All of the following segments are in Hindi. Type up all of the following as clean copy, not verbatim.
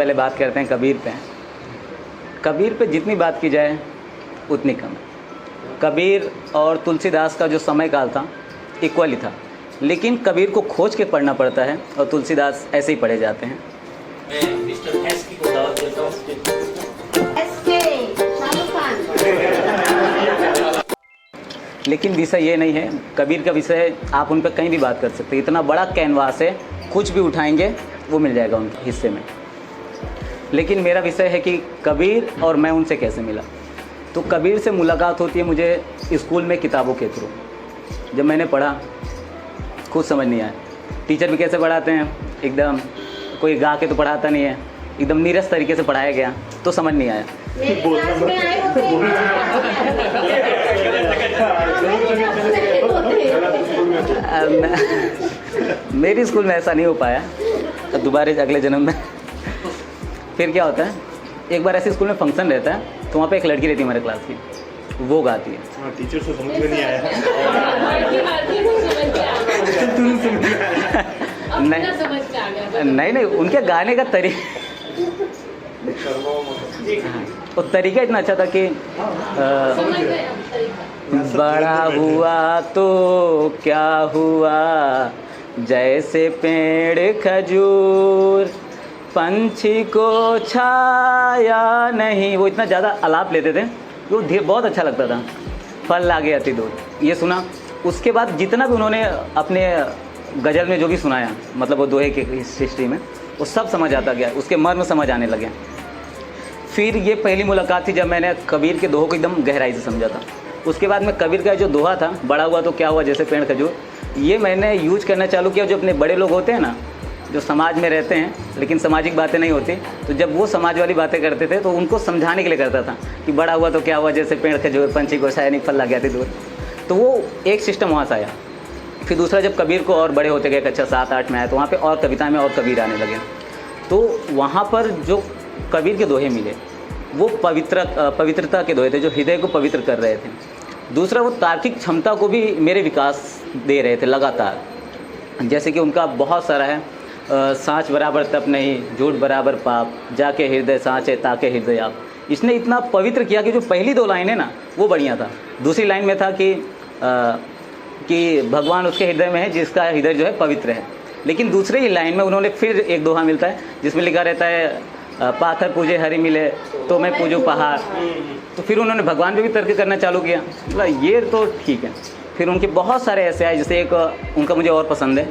पहले बात करते हैं कबीर पे। कबीर पे जितनी बात की जाए उतनी कम है। कबीर और तुलसीदास का जो समय काल था इक्वल ही था, लेकिन कबीर को खोज के पढ़ना पड़ता है और तुलसीदास ऐसे ही पढ़े जाते हैं। मैं मिस्टर एस की को दावत देता हूँ। लेकिन विषय ये नहीं है, कबीर का विषय आप उन पर कहीं भी बात कर सकते हैं। इतना बड़ा कैनवास है, कुछ भी उठाएंगे वो मिल जाएगा उनके हिस्से में। लेकिन मेरा विषय है कि कबीर और मैं उनसे कैसे मिला। तो कबीर से मुलाकात होती है मुझे स्कूल में किताबों के थ्रू। जब मैंने पढ़ा कुछ समझ नहीं आया। टीचर भी कैसे पढ़ाते हैं, एकदम कोई गा के तो पढ़ाता नहीं है, एकदम नीरस तरीके से पढ़ाया गया, तो समझ नहीं आया। मेरी स्कूल में ऐसा नहीं हो पाया, दोबारा अगले जन्म में। फिर क्या होता है, एक बार ऐसे स्कूल में फंक्शन रहता है, तो वहाँ पे एक लड़की रहती है हमारे क्लास की, वो गाती है। टीचर से समझ में नहीं आया। नहीं, उनके गाने का वो तरीका इतना अच्छा था कि बड़ा हुआ तो क्या हुआ, जैसे पेड़ खजूर, पंछी को छाया नहीं। वो इतना ज़्यादा आलाप लेते थे, वो बहुत अच्छा लगता था। फल लागे अति दूर, ये सुना। उसके बाद जितना भी उन्होंने अपने गज़ल में जो भी सुनाया, मतलब वो दोहे के हिस्ट्री में, वो सब समझ आता गया, उसके मर्म समझ आने लगे। फिर ये पहली मुलाकात थी जब मैंने कबीर के दोहों को एकदम गहराई से समझा था। उसके बाद में कबीर का जो दोहा था, बड़ा हुआ तो क्या हुआ जैसे पेड़ खजूर, ये मैंने यूज करना चालू किया। जो अपने बड़े लोग होते हैं ना, जो समाज में रहते हैं लेकिन सामाजिक बातें नहीं होती, तो जब वो समाज वाली बातें करते थे तो उनको समझाने के लिए करता था कि बड़ा हुआ तो क्या हुआ जैसे पेड़ खजूर, पंछी को छाया नहीं, फल लग गया थी दूर। तो वो एक सिस्टम वहाँ से आया। फिर दूसरा, जब कबीर को और बड़े होते गए, कक्षा 7-8 में आए, तो वहाँ पे और कविताएं में और कबीर आने लगे। तो वहाँ पर जो कबीर के दोहे मिले वो पवित्रता के दोहे थे, जो हृदय को पवित्र कर रहे थे। दूसरा, वो तार्किक क्षमता को भी मेरे विकास दे रहे थे लगातार। जैसे कि उनका बहुत सारा है, सांच बराबर तप नहीं, झूठ बराबर पाप, जाके हृदय सांचे ताके हृदय आप। इसने इतना पवित्र किया कि जो पहली 2 लाइनें ना वो बढ़िया था। दूसरी लाइन में था कि भगवान उसके हृदय में है जिसका हृदय जो है पवित्र है। लेकिन दूसरे ही लाइन में उन्होंने फिर एक दोहा मिलता है जिसमें लिखा रहता है, पाथर पूजे हरि मिले तो मैं पूजूं पहाड़। तो फिर उन्होंने भगवान पे भी तर्क करना चालू किया, मतलब ये तो ठीक है। फिर उनके बहुत सारे ऐसे आए, जैसे एक उनका मुझे और पसंद है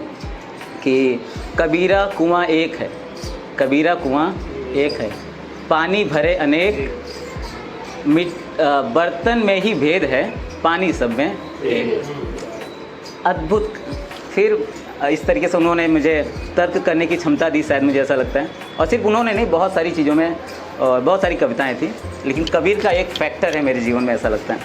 कि कबीरा कुआं एक है, कबीरा कुआं एक है, पानी भरे अनेक, बर्तन में ही भेद है, पानी सब में एक। अद्भुत। फिर इस तरीके से उन्होंने मुझे तर्क करने की क्षमता दी, शायद मुझे ऐसा लगता है। और सिर्फ उन्होंने नहीं, बहुत सारी चीज़ों में और बहुत सारी कविताएं थी, लेकिन कबीर का एक फैक्टर है मेरे जीवन में, ऐसा लगता है।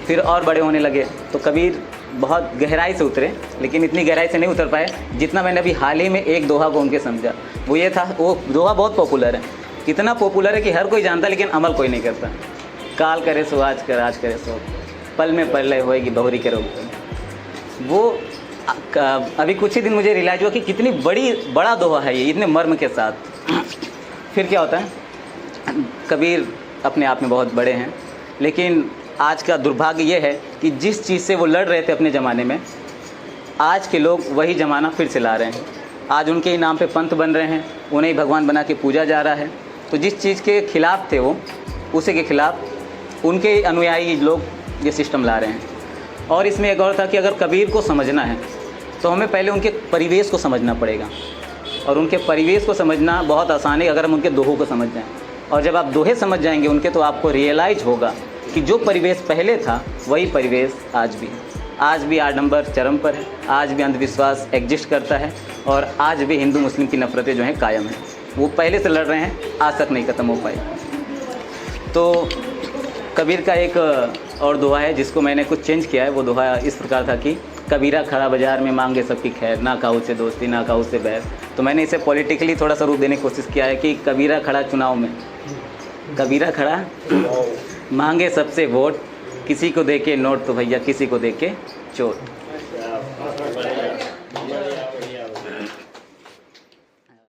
फिर और बड़े होने लगे तो कबीर बहुत गहराई से उतरे, लेकिन इतनी गहराई से नहीं उतर पाए जितना मैंने अभी हाल ही में एक दोहा को उनके समझा। वो ये था, वो दोहा बहुत पॉपुलर है, इतना पॉपुलर है कि हर कोई जानता, लेकिन अमल कोई नहीं करता। काल करे सो आज कर, आज करे सो पल में प्रलय होएगी बहुरी के रोग। वो अभी कुछ ही दिन मुझे रियलाइज हुआ कि कितनी बड़ा दोहा है ये, इतने मर्म के साथ। फिर क्या होता है, कबीर अपने आप में बहुत बड़े हैं, लेकिन आज का दुर्भाग्य ये है कि जिस चीज़ से वो लड़ रहे थे अपने ज़माने में, आज के लोग वही ज़माना फिर से ला रहे हैं। आज उनके ही नाम पे पंथ बन रहे हैं, उन्हें ही भगवान बना के पूजा जा रहा है। तो जिस चीज़ के खिलाफ थे वो, उसी के खिलाफ उनके अनुयायी लोग ये सिस्टम ला रहे हैं। और इसमें एक और था कि अगर कबीर को समझना है तो हमें पहले उनके परिवेश को समझना पड़ेगा, और उनके परिवेश को समझना बहुत आसान है अगर हम उनके दोहों को समझ जाएं। और जब आप दोहे समझ जाएंगे उनके, तो आपको रियलाइज होगा कि जो परिवेश पहले था वही परिवेश आज भी है। आज भी आडंबर चरम पर है, आज भी अंधविश्वास एग्जिस्ट करता है, और आज भी हिंदू मुस्लिम की नफरतें जो हैं कायम हैं। वो पहले से लड़ रहे हैं, आज तक नहीं ख़त्म हो पाई। तो कबीर का एक और दोहा है जिसको मैंने कुछ चेंज किया है। वो दोहा इस प्रकार था कि कबीरा खड़ा बाजार में मांगे सबकी खैर, ना खाओ से दोस्ती ना खाओ से बैर। तो मैंने इसे पॉलिटिकली थोड़ा सा रूप देने की कोशिश किया है कि कबीरा खड़ा चुनाव में, कबीरा खड़ा मांगे सबसे वोट, किसी को दे के नोट तो भैया किसी को दे के चोट।